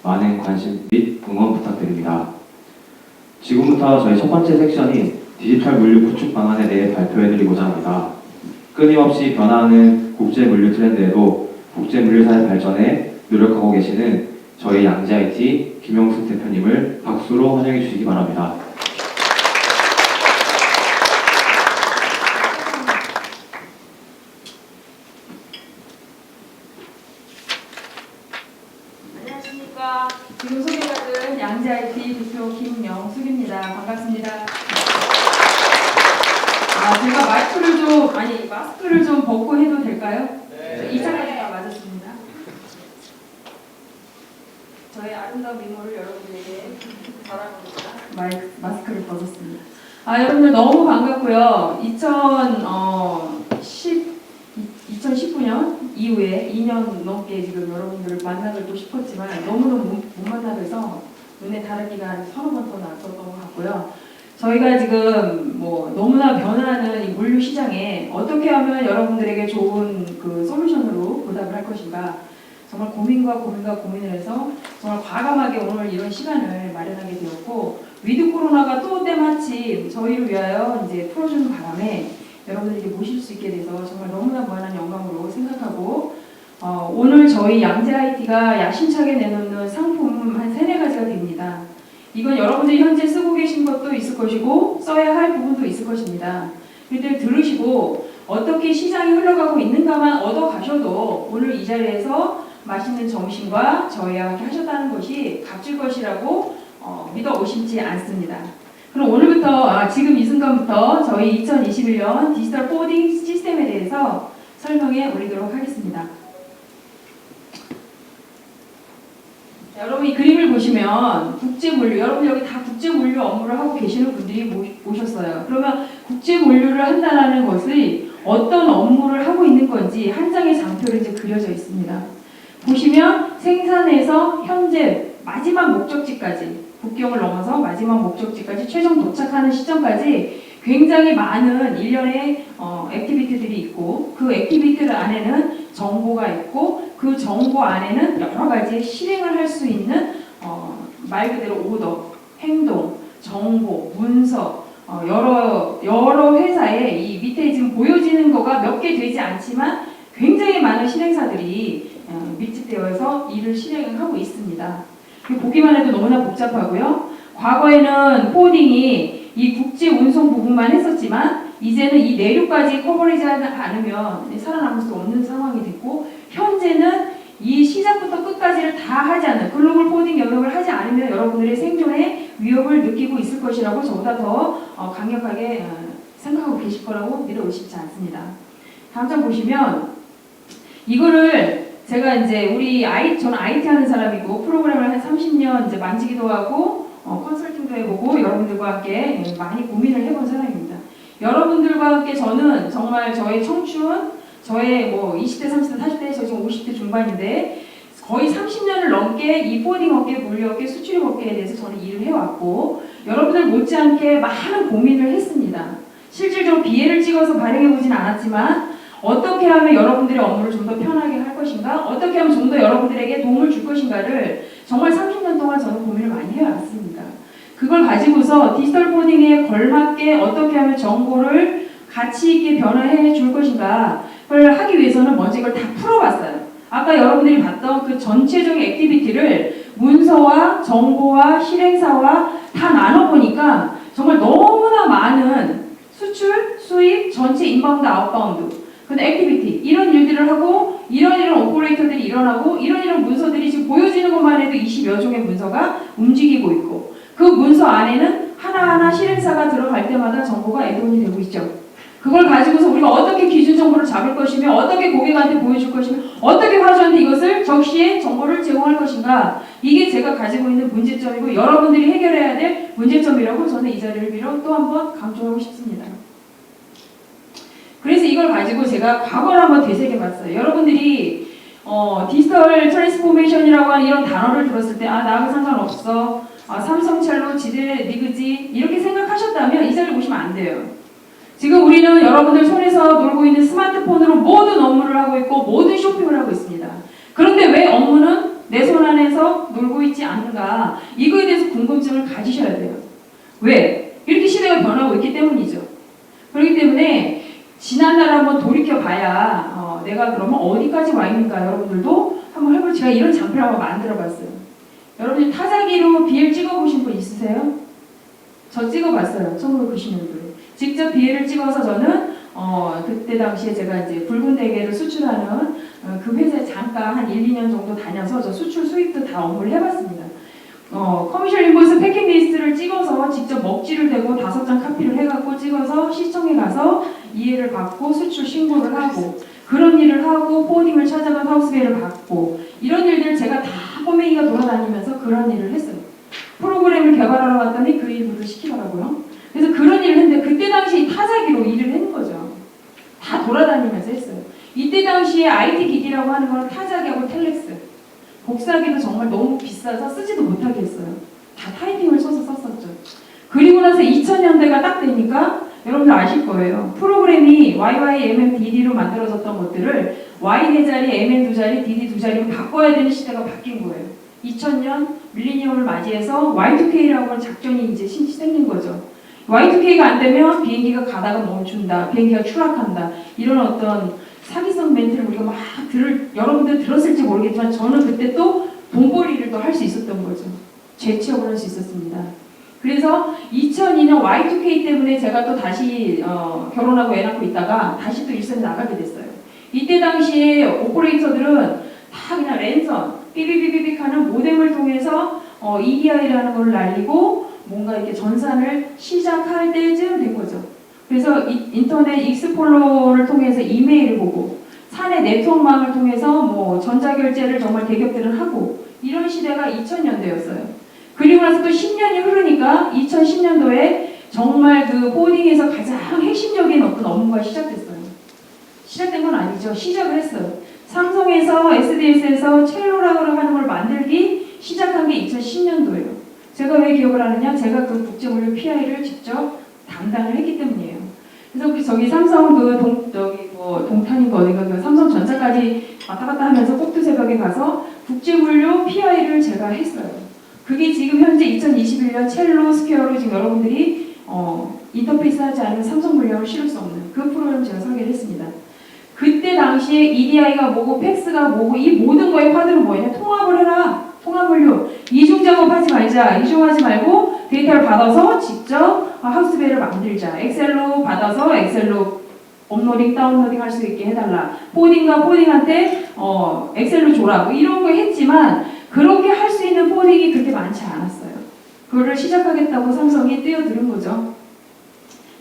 많은 관심 및 응원 부탁드립니다. 지금부터 저희 첫 번째 섹션인 디지털 물류 구축 방안에 대해 발표해드리고자 합니다. 끊임없이 변화하는 국제 물류 트렌드에도 국제 물류사의 발전에 노력하고 계시는 저희 양지IT 김영숙 대표님을 박수로 환영해 주시기 바랍니다. 안녕하십니까. 지금 소개받은 양지IT 대표 김영숙입니다. 반갑습니다. 제가 마스크를 좀 벗고 해도 될까요? 네. 2차까지 다 맞았습니다. 저의 아름다운 미모를 여러분에게 자랑합니다. 마스크를 벗었습니다. 여러분들 너무 반갑고요. 2019년 이후에 2년 넘게 지금 여러분들을 만나뵙고 싶었지만 너무너무 못 만나뵈서 눈에 다르기가 한 서너 번 더 났었던 것 같고요. 저희가 지금 너무나 변화하는 이 물류 시장에 어떻게 하면 여러분들에게 좋은 그 솔루션으로 보답을 할 것인가, 정말 고민을 해서 정말 과감하게 오늘 이런 시간을 마련하게 되었고, 위드 코로나가 또 때마침 저희를 위하여 이제 풀어주는 바람에 여러분들에게 모실 수 있게 돼서 정말 너무나 무한한 영광으로 생각하고, 오늘 저희 양지IT가 야심차게 내놓는 상품 한 3-4가지가 됩니다. 이건 여러분들이 현재 쓰고 계신 것도 있을 것이고 써야 할 부분도 있을 것입니다. 그때 들으시고 어떻게 시장이 흘러가고 있는가만 얻어가셔도 오늘 이 자리에서 맛있는 점심과 저희와 함께 하셨다는 것이 값질 것이라고 믿어 오시지 않습니다. 그럼 오늘부터 지금 이 순간부터 저희 2021년 디지털 포워딩 시스템에 대해서 설명해 올리도록 하겠습니다. 여러분 이 그림을 보시면 국제물류, 여러분 여기 다 국제물류 업무를 하고 계시는 분들이 오셨어요. 그러면 국제물류를 한다는 것이 어떤 업무를 하고 있는 건지 한 장의 장표로 이제 그려져 있습니다. 보시면 생산에서 현재 마지막 목적지까지, 국경을 넘어서 마지막 목적지까지 최종 도착하는 시점까지 굉장히 많은 일련의 액티비티들이 있고, 그 액티비티들 안에는 정보가 있고, 그 정보 안에는 여러 가지 실행을 할 수 있는 말 그대로 오더, 행동, 정보, 문서, 여러 회사에 이 밑에 지금 보여지는 거가 몇 개 되지 않지만 굉장히 많은 실행사들이 밀집되어서 일을 실행하고 있습니다. 보기만 해도 너무나 복잡하고요. 과거에는 포워딩이 이 국제 운송 부분만 했었지만 이제는 이 내륙까지 커버리지하지 않으면 살아남을 수 없는 상황이 됐고, 현재는 이 시작부터 끝까지를 다 하지 않는 글로벌 포워딩 영역을 하지 않으면 여러분들의 생존에 위협을 느끼고 있을 것이라고 저보다 더 강력하게 생각하고 계실 거라고 믿어 의심치 않습니다. 다음 장 보시면 이거를 제가 이제 저는 IT 하는 사람이고 프로그램을 한 30년 이제 만지기도 하고 컨설팅도 해보고 여러분들과 함께 많이 고민을 해본 사람입니다. 여러분들과 함께 저는 정말 저의 청춘, 저의 20대, 30대, 40대, 저 지금 50대 중반인데 거의 30년을 넘게 이 포워딩 업계, 물류 업계, 수출입 업계에 대해서 저는 일을 해왔고, 여러분들 못지않게 많은 고민을 했습니다. 실질적으로 비애를 찍어서 발행해보진 않았지만 어떻게 하면 여러분들의 업무를 좀 더 편하게 할 것인가, 어떻게 하면 좀 더 여러분들에게 도움을 줄 것인가를 정말 30년 동안 저는 고민을 많이 해왔습니다. 그걸 가지고서 디지털 포워딩에 걸맞게 어떻게 하면 정보를 가치 있게 변화해 줄 것인가를 하기 위해서는 먼저 이걸 다 풀어봤어요. 아까 여러분들이 봤던 그 전체적인 액티비티를 문서와 정보와 실행사와 다 나눠보니까 정말 너무나 많은 수출, 수입, 전체 인바운드, 아웃바운드, 근데 액티비티, 이런 일들을 하고 이런 오퍼레이터들이 일어나고 이런 문서들이 지금 보여지는 것만 해도 20여 종의 문서가 움직이고 있고, 그 문서 안에는 하나하나 실행사가 들어갈 때마다 정보가 애동이 되고 있죠. 그걸 가지고서 우리가 어떻게 기준 정보를 잡을 것이며, 어떻게 고객한테 보여줄 것이며, 어떻게 화주한테 이것을 적시에 정보를 제공할 것인가, 이게 제가 가지고 있는 문제점이고 여러분들이 해결해야 될 문제점이라고 저는 이 자리를 빌어 또 한 번 강조하고 싶습니다. 그래서 이걸 가지고 제가 과거를 한번 되새겨봤어요. 여러분들이 디지털 트랜스포메이션이라고 하는 이런 단어를 들었을 때 나하고 상관없어, 삼성첼로, 지대, 니그지 이렇게 생각하셨다면 이 자리를 보시면 안 돼요. 지금 우리는 여러분들 손에서 놀고 있는 스마트폰으로 모든 업무를 하고 있고 모든 쇼핑을 하고 있습니다. 그런데 왜 업무는 내 손 안에서 놀고 있지 않는가? 이거에 대해서 궁금증을 가지셔야 돼요. 왜? 이렇게 시대가 변하고 있기 때문이죠. 그렇기 때문에 지난날 한번 돌이켜봐야 내가 그러면 어디까지 와 있는가 여러분들도 한번 해볼. 제가 이런 장표를 한번 만들어봤어요. 여러분들 타자기로 BL 찍어보신 분 있으세요? 저 찍어봤어요. 1990년도에. 직접 BL을 찍어서 저는 그때 당시에 제가 이제 붉은 대게를 수출하는 그 회사에 잠깐 한 1, 2년 정도 다녀서 저 수출 수입도 다 업무를 해봤습니다. 커미셜 인보이스 패킹 리스트를 찍어서 직접 먹지를 대고 5장 카피를 해갖고 찍어서 시청에 가서 이해를 받고 수출 신고를 하고 그런 일을 하고 포딩을 찾아가 하우스베이를 받고 이런 일들을 제가 다 꼬맹이가 돌아다니면서 그런 일을 했어요. 프로그램을 개발하러 갔더니 그 일부터 시키더라고요. 그래서 그런 일을 했는데 그때 당시 타자기로 일을 했는 거죠. 다 돌아다니면서 했어요. 이때 당시에 IT 기기라고 하는 거는 타자기하고 텔렉스. 복사기도 정말 너무 비싸서 쓰지도 못하게 했어요. 다 타이핑을 쳐서 썼었죠. 그리고 나서 2000년대가 딱 되니까 여러분들 아실 거예요. 프로그램이 YYMMDD로 만들어졌던 것들을 Y 4자리, MN 2자리, DD 2자리로 바꿔야 되는 시대가 바뀐 거예요. 2000년 밀레니엄을 맞이해서 Y2K라고 하는 작전이 이제 생긴 거죠. Y2K가 안 되면 비행기가 가다가 멈춘다, 비행기가 추락한다, 이런 어떤 사기성 멘트를 우리가 막 여러분들 들었을지 모르겠지만 저는 그때 또 돈벌이를 또 할 수 있었던 거죠. 재취업을 할 수 있었습니다. 그래서 2002년 Y2K 때문에 제가 또 다시 결혼하고 애 낳고 있다가 다시 또 일선에 나가게 됐어요. 이때 당시에 오퍼레이터들은 다 그냥 랜선, 삐비비비빅 하는 모뎀을 통해서 EDI라는 걸 날리고 뭔가 이렇게 전산을 시작할 때쯤 된 거죠. 그래서 인터넷 익스플로러를 통해서 이메일을 보고 사내 네트워크망을 통해서 뭐 전자결제를 정말 대기업들은 하고 이런 시대가 2000년대였어요. 그리고 나서 또 10년이 흐르니까 2010년도에 정말 그 포딩에서 가장 핵심적인 어떤 업무가 시작됐어요. 시작된 건 아니죠. 시작을 했어요. 삼성에서 SDS에서 첼로라고 하는 걸 만들기 시작한 게 2010년도예요. 제가 왜 기억을 하느냐? 제가 그 국제물류 PI를 직접 담당을 했기 때문이에요. 그래서 저기 삼성 동탄인가 어딘가 그 삼성전자까지 왔다 갔다 하면서 꼭두새벽에 가서 국제물류 PI를 제가 했어요. 그게 지금 현재 2021년 첼로 스퀘어로 지금 여러분들이 인터페이스 하지 않은 삼성 물량을 실을 수 없는 그 프로그램을 제가 설계를 했습니다. 그때 당시에 EDI가 뭐고 팩스가 뭐고 이 모든 거의 화두는 뭐냐? 통합을 해라. 통합물류. 이중 작업하지 말자. 이중하지 말고 데이터를 받아서 직접 하우스베이를 만들자. 엑셀로 받아서 엑셀로 업로딩, 다운로딩 할 수 있게 해달라. 포딩과 포딩한테 엑셀로 줘라. 뭐 이런 거 했지만 그렇게 할 수 있는 포딩이 그렇게 많지 않았어요. 그거를 시작하겠다고 삼성이 뛰어드는 거죠.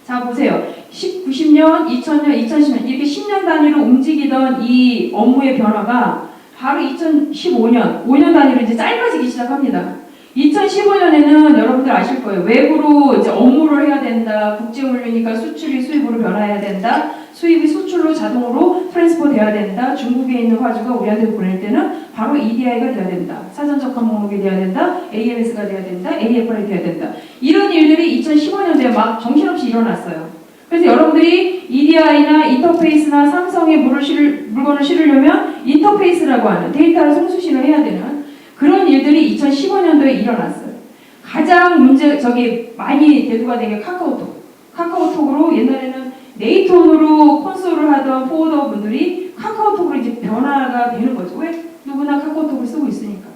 자 보세요. 90년, 2000년, 2010년 이렇게 10년 단위로 움직이던 이 업무의 변화가 바로 2015년, 5년 단위로 이제 짧아지기 시작합니다. 2015년에는 여러분들 아실 거예요. 외부로 이제 업무를 해야 된다. 국제물류니까 수출이 수입으로 변화해야 된다. 수입이 수출로 자동으로 트랜스포 돼야 된다. 중국에 있는 화주가 우리한테 보낼 때는 바로 EDI가 돼야 된다. 사전적합 목록이 돼야 된다. AMS가 돼야 된다. AFR이 돼야 된다. 이런 일들이 2015년도에 막 정신없이 일어났어요. 그래서 여러분들이 EDI나 인터페이스나 삼성의 물건을 실으려면 인터페이스라고 하는 데이터를 송수신을 해야 되는 그런 일들이 2015년도에 일어났어요. 가장 많이 대두가 된 게 카카오톡. 카카오톡으로 옛날에는 네이톤으로 콘솔을 하던 포워더 분들이 카카오톡으로 이제 변화가 되는 거죠. 왜? 누구나 카카오톡을 쓰고 있으니까.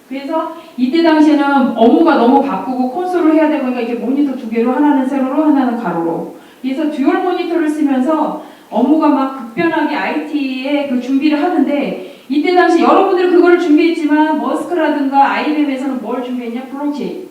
그래서 이때 당시에는 업무가 너무 바쁘고 콘솔을 해야 되고 이렇게 모니터 2개로 하나는 세로로 하나는 가로로. 그래서 듀얼 모니터를 쓰면서 업무가 막 급변하게 IT에 그 준비를 하는데 이때 당시 여러분들은 그걸 준비했지만 머스크라든가 IBM에서는 뭘 준비했냐? 블록체인,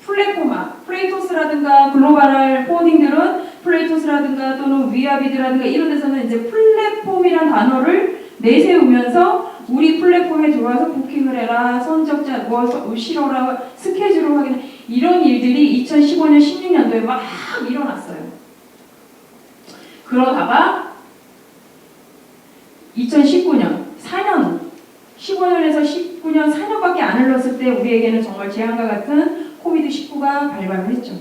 플랫폼화, 플레이토스라든가 글로벌 포워딩들은 플레이토스라든가 또는 위아비드라든가 이런 데서는 이제 플랫폼이란 단어를 내세우면서 우리 플랫폼에 들어와서 부킹을 해라, 선적자 뭐 실어라, 스케줄을 확인해 이런 일들이 2015년, 16년도에 막 일어났어요. 그러다가 2019년, 4년, 15년에서 19년 4년밖에 안 흘렀을 때 우리에게는 정말 재앙과 같은 코비드-19가 발발을 했죠.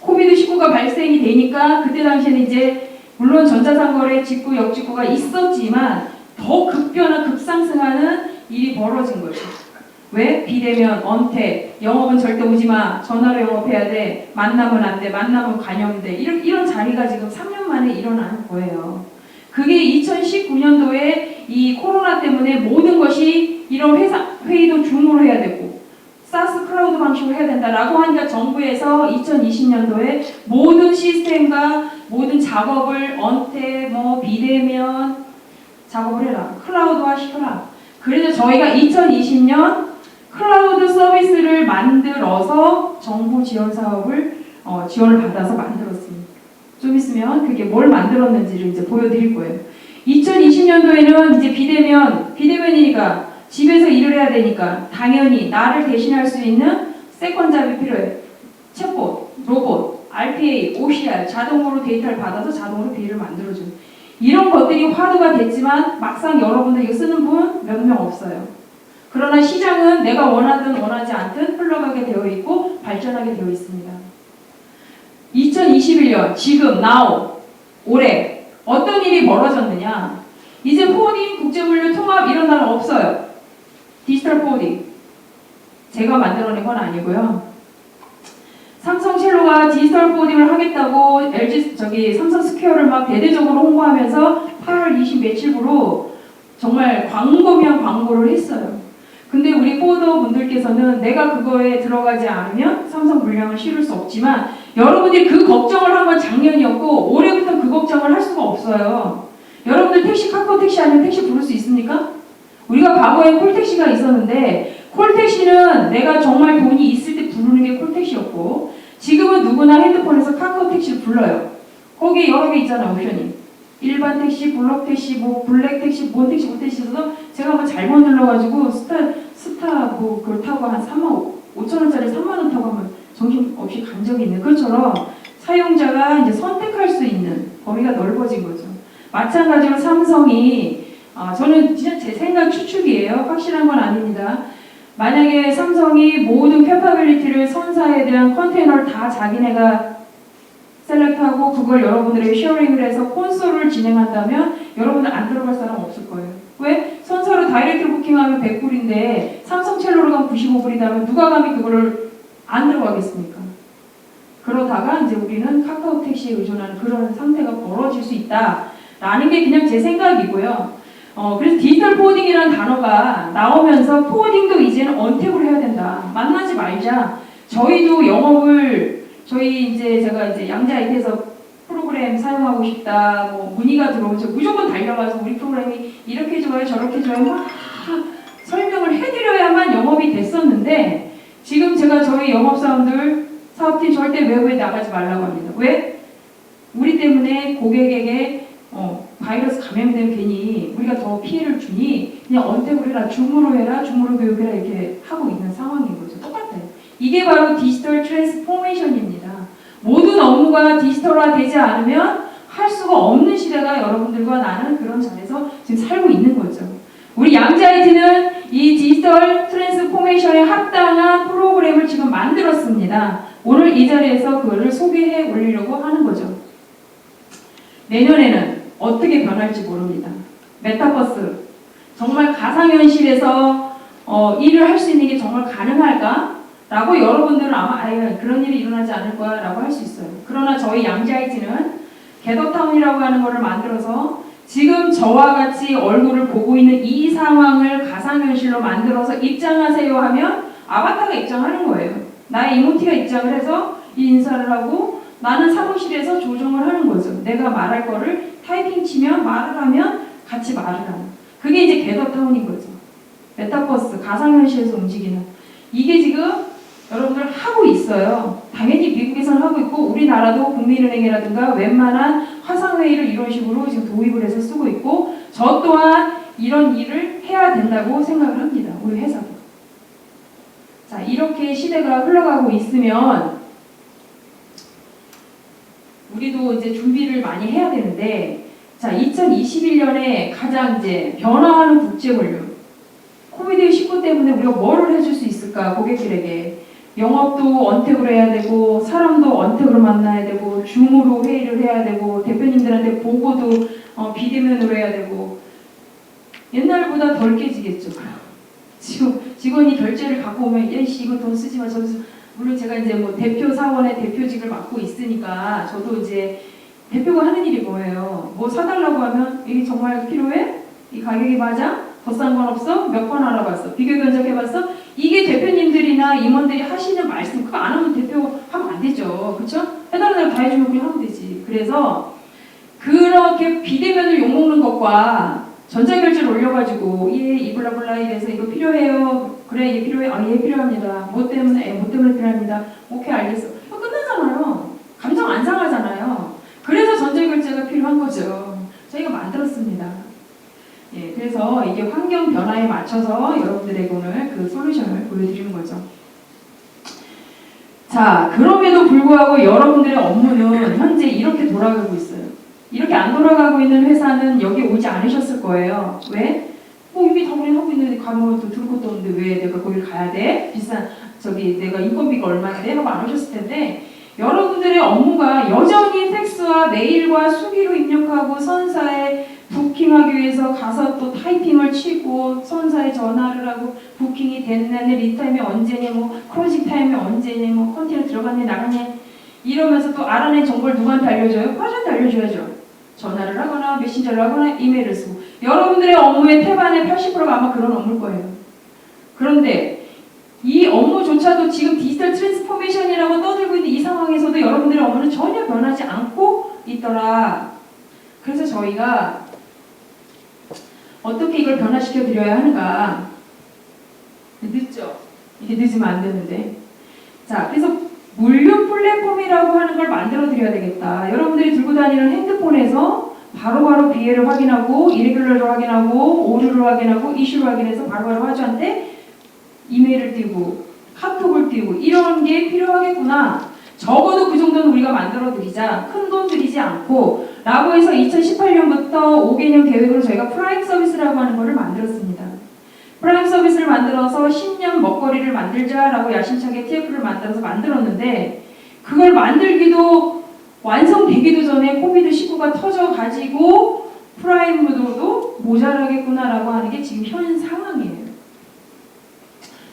코비드-19가 발생이 되니까 그때 당시에는 이제 물론 전자상거래 직구, 역직구가 있었지만 더 급변화, 급상승하는 일이 벌어진 거죠. 왜? 비대면, 언택, 영업은 절대 오지 마, 전화로 영업해야 돼, 만나면 안 돼, 만나면 감염돼. 이런 자리가 지금 3년 만에 일어나는 거예요. 그게 2019년도에 이 코로나 때문에 모든 것이 이런 회의도 줌으로 해야 되고, 사스 클라우드 방식으로 해야 된다라고 하니까 정부에서 2020년도에 모든 시스템과 모든 작업을 언택, 비대면 작업을 해라. 클라우드화 시켜라. 그래서 저희가 2020년 클라우드 서비스를 만들어서 정부 지원 사업을 지원을 받아서 만들었습니다. 좀 있으면 그게 뭘 만들었는지를 이제 보여드릴 거예요. 2020년도에는 이제 비대면이니까 집에서 일을 해야 되니까 당연히 나를 대신할 수 있는 세컨잡이 필요해. 챗봇, 로봇, RPA, OCR 자동으로 데이터를 받아서 자동으로 비를 만들어줘요. 이런 것들이 화두가 됐지만 막상 여러분들 이거 쓰는 분 몇 명 없어요. 그러나 시장은 내가 원하든 원하지 않든 흘러가게 되어 있고 발전하게 되어 있습니다. 2021년 지금 now 올해 어떤 일이 벌어졌느냐? 이제 포워딩, 국제물류 통합 이런 단어 없어요. 디지털 포워딩 제가 만들어낸 건 아니고요. 삼성첼로가 디지털 포워딩을 하겠다고 삼성 스퀘어를 막 대대적으로 홍보하면서 8월 20 며칠부로 정말 광범위한 광고를 했어요. 근데 우리 포워더 분들께서는 내가 그거에 들어가지 않으면 삼성 물량을 실을 수 없지만 여러분들이 그 걱정을 한 건 작년이었고 올해부터 그 걱정을 할 수가 없어요. 여러분들 택시, 카카오 택시 아니면 택시 부를 수 있습니까? 우리가 과거에 콜택시가 있었는데 콜택시는 내가 정말 돈이 있을 때 부르는 게 콜택시였고 지금은 누구나 핸드폰에서 카카오 택시를 불러요. 거기에 여러 개 있잖아요, 옵션이. 일반 택시, 블록 택시, 블랙 택시, 뭔 택시, 뭐 택시에서도 제가 한번 잘못 눌러가지고 스타 그걸 타고 한 3만 5천 원짜리 3만 원 타고 하면 정신없이 간 적이 있는 것처럼 사용자가 이제 선택할 수 있는 범위가 넓어진 거죠. 마찬가지로 삼성이 저는 진짜 제 생각 추측이에요. 확실한 건 아닙니다. 만약에 삼성이 모든 캐파빌리티를 선사에 대한 컨테이너를 다 자기네가 셀렉트하고 그걸 여러분들에게 쉐어링을 해서 콘솔을 진행한다면 여러분들 안 들어갈 사람 없을 거예요. 왜? 선사로 다이렉트 부킹하면 100불인데 삼성첼로로 가면 95불이다면 누가 감히 그거를 안 들어가겠습니까? 그러다가 이제 우리는 카카오 택시에 의존하는 그런 상태가 벌어질 수 있다라는 게 그냥 제 생각이고요. 그래서 디지털 포워딩이라는 단어가 나오면서 포워딩도 이제는 언택으로 해야 된다. 만나지 말자. 저희도 영업을 제가 양재 IT에서 프로그램 사용하고 싶다. 문의가 들어오죠. 무조건 달려가서 우리 프로그램이 이렇게 좋아요, 저렇게 좋아요. 막 설명을 해드려야만 영업이 됐었는데 지금 제가 저희 영업사원들 사업팀 절대 외부에 나가지 말라고 합니다. 왜? 우리 때문에 고객에게 바이러스 감염되면 괜히 우리가 더 피해를 주니 그냥 언택으로 해라, 줌으로 교육해라 이렇게 하고 있는 상황인 거죠. 똑같아요. 이게 바로 디지털 트랜스포메이션입니다. 모든 업무가 디지털화 되지 않으면 할 수가 없는 시대가 여러분들과 나는 그런 자리에서 지금 살고 있는 거죠. 우리 양재 IT는 이 디지털 트랜스포메이션에 합당한 프로그램을 지금 만들었습니다. 오늘 이 자리에서 그거를 소개해 올리려고 하는 거죠. 내년에는 어떻게 변할지 모릅니다. 메타버스, 정말 가상현실에서 일을 할 수 있는 게 정말 가능할까? 라고 여러분들은 아마 그런 일이 일어나지 않을 거야 라고 할 수 있어요. 그러나 저희 양재 IT는 겟업타운이라고 하는 것을 만들어서 지금 저와 같이 얼굴을 보고 있는 이 상황을 가상현실로 만들어서 입장하세요 하면 아바타가 입장하는 거예요. 나의 이모티가 입장을 해서 이 인사를 하고 나는 사무실에서 조정을 하는 거죠. 내가 말할 거를 타이핑 치면 말을 하면 같이 말을 하는. 그게 이제 겟업타운인 거죠. 메타버스, 가상현실에서 움직이는. 이게 지금 여러분들 하고 있어요. 당연히 미국에서는 하고 있고 우리나라도 국민은행이라든가 웬만한 화상회의를 이런 식으로 지금 도입을 해서 쓰고 있고 저 또한 이런 일을 해야 된다고 생각을 합니다. 우리 회사도. 자, 이렇게 시대가 흘러가고 있으면 우리도 이제 준비를 많이 해야 되는데 자, 2021년에 가장 이제 변화하는 국제물류 코비드-19 때문에 우리가 뭐를 해줄 수 있을까 고객들에게 영업도 언택으로 해야 되고 사람도 언택으로 만나야 되고 줌으로 회의를 해야 되고 대표님들한테 보고도 비대면으로 해야 되고 옛날보다 덜 깨지겠죠. 직원이 결제를 갖고 오면 야이씨 이거 돈 쓰지 마 저기서 물론 제가 이제 뭐 대표 사원의 대표직을 맡고 있으니까 저도 이제 대표가 하는 일이 뭐예요? 뭐 사달라고 하면 이게 정말 필요해? 이 가격이 맞아? 더 싼 건 없어? 몇 번 알아봤어? 비교 견적해봤어? 이게 대표님들이나 임원들이 하시는 말씀 그거 안 하면 대표 하면 안 되죠. 그쵸? 해달라는 대로 다 해주면 그냥 하면 되지. 그래서 그렇게 비대면을 욕먹는 것과 전자결제를 올려가지고 이 블라블라에 대해서 이거 필요해요. 그래 얘 필요해. 아 얘 필요합니다. 뭐 때문에? 뭐 때문에 필요합니다. 오케이 알겠어. 끝나잖아요. 감정 안 상하잖아요. 그래서 전자결제가 필요한 거죠. 저희가 만들었습니다. 예, 그래서 이게 환경 변화에 맞춰서 여러분들에게 오늘 그 솔루션을 보여드리는 거죠. 자, 그럼에도 불구하고 여러분들의 업무는 현재 이렇게 돌아가고 있어요. 이렇게 안 돌아가고 있는 회사는 여기 오지 않으셨을 거예요. 왜? 이미 다 우리 하고 있는데 가면 또 들을 것도 없는데 왜 내가 거길 가야 돼? 비싼 내가 인건비가 얼마인데 하고 안 오셨을 텐데 여러분들의 업무가 여전히 팩스와 메일과 수기로 입력하고 선사에 부킹하기 위해서 가서 또 타이핑을 치고 선사에 전화를 하고 부킹이 됐네, 리타임이 언제니, 뭐 크로징 타임이 언제니, 뭐 컨테이너 들어갔네 나갔네 이러면서 또 알아낸 정보를 누구한테 알려줘요? 과장한테 알려줘야죠. 전화를 하거나 메신저를 하거나 이메일을 쓰고 여러분들의 업무의 태반의 80%가 아마 그런 업무일 거예요. 그런데 이 업무조차도 지금 디지털 트랜스포메이션이라고 떠들고 있는 이 상황에서도 여러분들의 업무는 전혀 변하지 않고 있더라. 그래서 저희가 어떻게 이걸 변화시켜 드려야 하는가. 늦죠? 이게 늦으면 안 되는데. 자, 그래서 물류 플랫폼이라고 하는 걸 만들어 드려야 되겠다. 여러분들이 들고 다니는 핸드폰에서 바로바로 비해를 확인하고 이레귤러를 확인하고 오류를 확인하고 이슈를 확인해서 바로바로 화주한테 이메일을 띄우고 카톡을 띄우고 이런 게 필요하겠구나. 적어도 그 정도는 우리가 만들어 드리자. 큰 돈 들이지 않고 라고 해서 2018년부터 5개년 계획으로 저희가 프라임 서비스라고 하는 거를 만들었습니다. 프라임 서비스를 만들어서 10년 먹거리를 만들자라고 야심차게 TF를 만들어서 만들었는데 그걸 만들기도 완성되기도 전에 코비드19가 터져가지고 프라임으로도 모자라겠구나라고 하는 게 지금 현 상황이에요.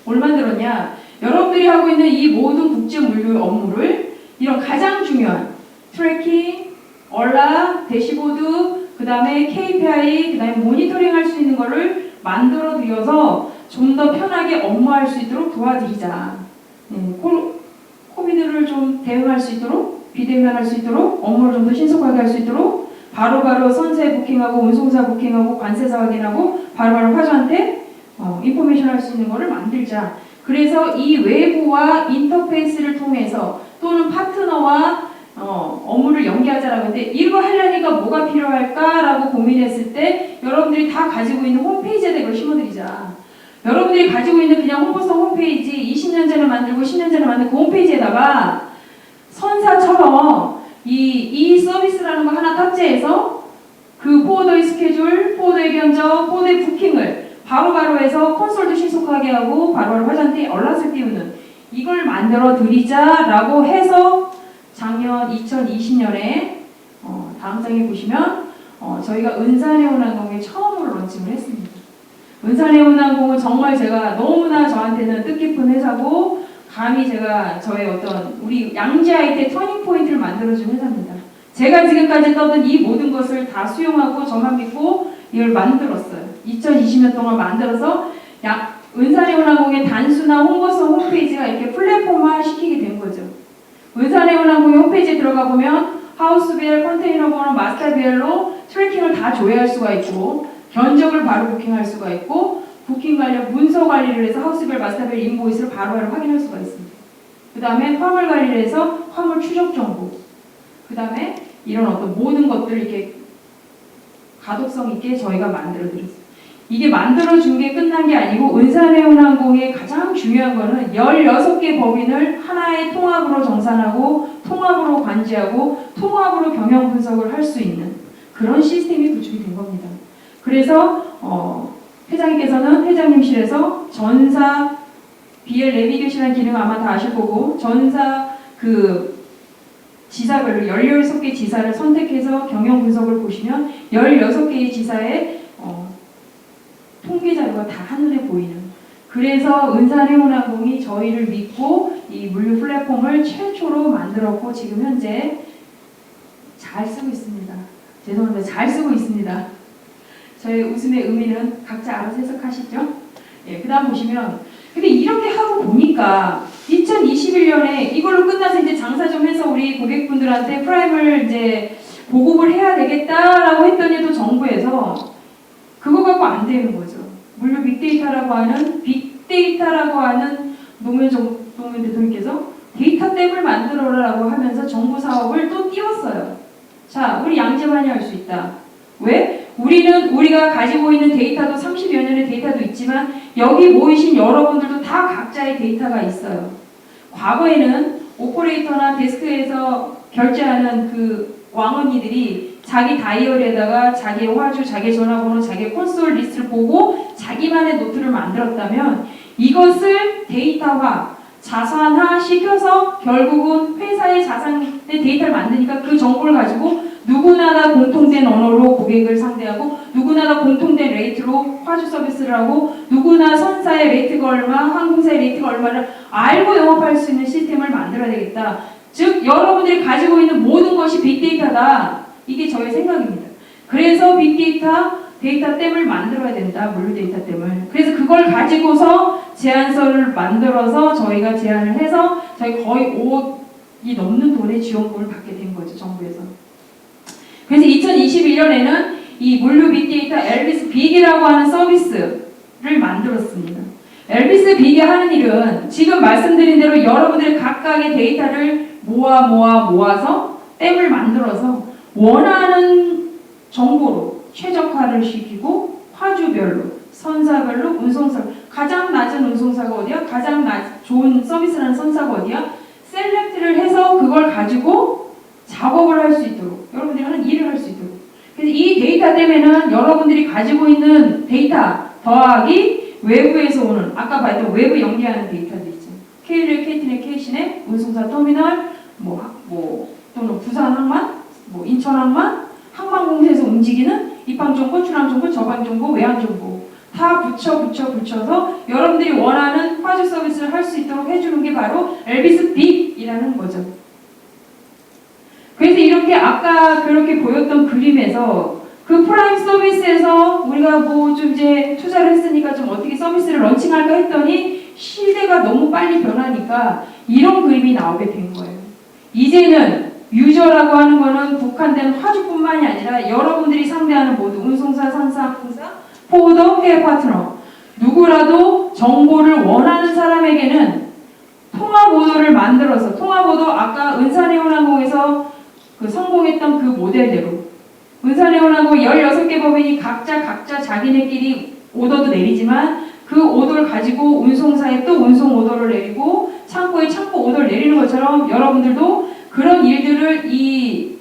뭘 만들었냐? 여러분들이 하고 있는 이 모든 국제 물류 업무를 이런 가장 중요한 트래킹, 얼라, 대시보드, 그 다음에 KPI, 그 다음에 모니터링 할 수 있는 거를 만들어 드려서 좀 더 편하게 업무할 수 있도록 도와드리자. 코비드를 좀 대응할 수 있도록, 비대면할 수 있도록, 업무를 좀 더 신속하게 할 수 있도록 바로바로 선세 부킹하고 운송사 부킹하고 관세사 확인하고 바로바로 화주한테 인포메이션 할 수 있는 거를 만들자. 그래서 이 외부와 인터페이스를 통해서 또는 파트너와 업무를 연계하자라고 했는데 이거 하려니까 뭐가 필요할까라고 고민했을 때 여러분들이 다 가지고 있는 홈페이지에다 이걸 심어드리자. 여러분들이 가지고 있는 그냥 홍보성 홈페이지 20년 전에 만들고 10년 전에 만든 그 홈페이지에다가 선사처럼 이 서비스라는 거 하나 탑재해서 그 포워더의 스케줄, 포워더의 견적, 포워더의 부킹을 바로바로 해서 콘솔도 신속하게 하고 바로바로 화장대 얼라스 띄우는 이걸 만들어 드리자라고 해서 작년 2020년에 다음 장에 보시면 저희가 은사네온항공에 처음으로 런칭을 했습니다. 은사네온항공은 정말 제가 너무나 저한테는 뜻깊은 회사고 감히 제가 저의 어떤 우리 양지아이트의 터닝포인트를 만들어준 회사입니다. 제가 지금까지 떠든 이 모든 것을 다 수용하고 저만 믿고 이걸 만들었어요. 2020년 동안 만들어서 은사네온항공의 단순한 홍보성 홈페이지가 이렇게 플랫폼화 시키게 된 거죠. 은사네온항공의 홈페이지에 들어가 보면 하우스별, 컨테이너 번호, 마스터별로 트래킹을 다 조회할 수가 있고 견적을 바로 부킹할 수가 있고 부킹 관련 문서 관리를 해서 하우스별, 마스터별 인보이스를 바로바로 확인할 수가 있습니다. 그 다음에 화물 관리를 해서 화물 추적 정보 그 다음에 이런 어떤 모든 것들을 이렇게 가독성 있게 저희가 만들어 드렸어요. 이게 만들어준 게 끝난 게 아니고 은사네온항공의 가장 중요한 거는 16개 법인을 하나의 통합으로 정산하고 통합으로 관지하고 통합으로 경영 분석을 할 수 있는 그런 시스템이 구축이 된 겁니다. 그래서 회장님께서는 회장님실에서 전사 BL 내비게이션이라는 기능 아마 다 아실 거고 전사 그 지사별로 16개 지사를 선택해서 경영 분석을 보시면 16개의 지사의 통계 자료가 다 한눈에 보이는 그래서 은산해운항공이 저희를 믿고 이 물류 플랫폼을 최초로 만들었고 지금 현재 잘 쓰고 있습니다. 죄송합니다. 잘 쓰고 있습니다. 저의 웃음의 의미는 각자 알아서 해석하시죠. 예, 그 다음 보시면 근데 이렇게 하고 보니까 2021년에 이걸로 끝나서 이제 장사 좀 해서 우리 고객분들한테 프라임을 이제 보급을 해야 되겠다라고 했더니 또 정부에서 그거 갖고 안 되는 거죠. 물론 빅데이터라고 하는 노무현 대통령께서 데이터댐을 만들어라라고 하면서 정부 사업을 또 띄웠어요. 자, 우리 양재만이 할 수 있다. 왜? 우리가 가지고 있는 데이터도 30여 년의 데이터도 있지만 여기 모이신 여러분들도 다 각자의 데이터가 있어요. 과거에는 오퍼레이터나 데스크에서 결제하는 그 왕언니들이 자기 다이어리에다가 자기의 화주, 자기의 전화번호, 자기의 콘솔 리스트를 보고 자기만의 노트를 만들었다면 이것을 데이터화, 자산화 시켜서 결국은 회사의 자산의 데이터를 만드니까 그 정보를 가지고 누구나 다 공통된 언어로 고객을 상대하고 누구나 다 공통된 레이트로 화주 서비스를 하고 누구나 선사의 레이트가 얼마, 항공사의 레이트가 얼마를 알고 영업할 수 있는 시스템을 만들어야 되겠다. 즉 여러분들이 가지고 있는 모든 것이 빅데이터다. 이게 저의 생각입니다. 그래서 데이터댐을 만들어야 된다. 물류 데이터댐을. 그래서 그걸 가지고서 제안서를 만들어서 저희가 제안을 해서 저희 거의 5억이 넘는 돈의 지원금을 받게 된 거죠. 정부에서. 그래서 2021년에는 이 물류 빅데이터 엘비스 빅이라고 하는 서비스를 만들었습니다. 엘비스 빅이 하는 일은 지금 말씀드린 대로 여러분들의 각각의 데이터를 모아서 댐을 만들어서 원하는 정보로 최적화를 시키고 화주별로, 선사별로, 운송사 가장 낮은 운송사가 어디야? 가장 좋은 서비스라는 선사가 어디야? 셀렉트를 해서 그걸 가지고 작업을 할 수 있도록 여러분들이 하는 일을 할 수 있도록 그래서 이 데이터 때문에는 여러분들이 가지고 있는 데이터 더하기 외부에서 오는 아까 봤던 외부 연계하는 데이터도 있죠. KL의 KT의 K신의 운송사 터미널 또는 부산 항만, 인천 항만, 항만공사에서 움직이는 입항 정보, 출항 정보, 저방 정보, 외항 정보 다 붙여서 여러분들이 원하는 화주 서비스를 할 수 있도록 해주는 게 바로 엘비스 빅이라는 거죠. 그래서 이렇게 아까 그렇게 보였던 그림에서 그 프라임 서비스에서 우리가 좀 이제 투자를 했으니까 좀 어떻게 서비스를 런칭할까 했더니 시대가 너무 빨리 변하니까 이런 그림이 나오게 된 거예요. 이제는 유저라고 하는 거는 국한된 화주뿐만이 아니라 여러분들이 상대하는 모두 운송사, 선사, 항공사, 포워더, 해외 파트너 누구라도 정보를 원하는 사람에게는 통합오더를 만들어서 통합오더 아까 은산해운항공에서 성공했던 그 모델대로 은산해운항공 16개 법인이 각자 자기네끼리 오더도 내리지만 그 오더를 가지고 운송사에 또 운송 오더를 내리고 창고에 창고 오더를 내리는 것처럼 여러분들도 그런 일들을 이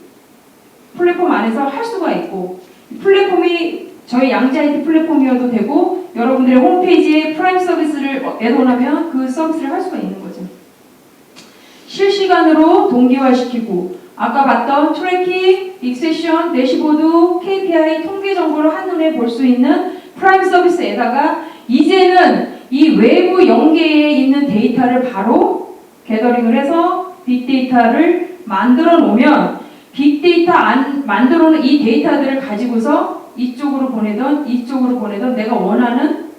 플랫폼 안에서 할 수가 있고 플랫폼이 저희 양지 IT 플랫폼이어도 되고 여러분들의 홈페이지에 프라임 서비스를 애돈하면 그 서비스를 할 수가 있는 거죠. 실시간으로 동기화시키고 아까 봤던 트래킹, 익세션, 대시보드, KPI, 통계 정보를 한눈에 볼 수 있는 프라임 서비스에다가 이제는 이 외부 연계에 있는 데이터를 바로 게더링을 해서 빅데이터를 만들어 놓으면 빅데이터 만들어 놓은 이 데이터들을 가지고서 이쪽으로 보내던 내가 원하는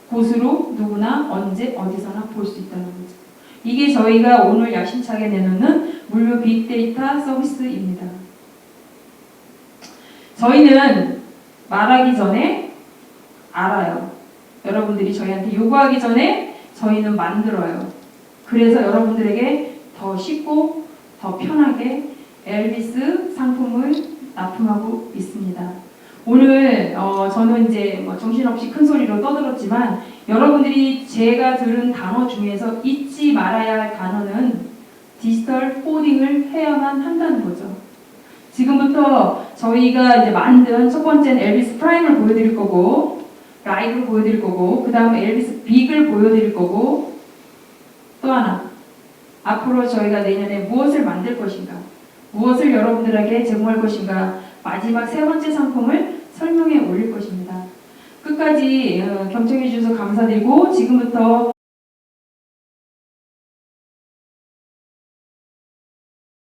곳으로 누구나 언제 어디서나 볼 수 있다는 거죠. 이게 저희가 오늘 야심차게 내놓는 물류 빅데이터 서비스입니다. 저희는 말하기 전에 알아요. 여러분들이 저희한테 요구하기 전에 저희는 만들어요. 그래서 여러분들에게 더 쉽고 더 편하게 엘비스 상품을 납품하고 있습니다. 오늘 저는 이제 정신없이 큰 소리로 떠들었지만 여러분들이 제가 들은 단어 중에서 잊지 말아야 할 단어는 디지털 코딩을 해야만 한다는 거죠. 지금부터 저희가 이제 만든 첫 번째는 엘비스 프라임을 보여드릴 거고 라이브를 보여드릴 거고 그 다음에 엘비스 빅을 보여드릴 거고 또 하나 앞으로 저희가 내년에 무엇을 만들 것인가 무엇을 여러분들에게 제공할 것인가 마지막 세 번째 상품을 설명해 올릴 것입니다. 끝까지 끝까지 경청해 주셔서 감사드리고 지금부터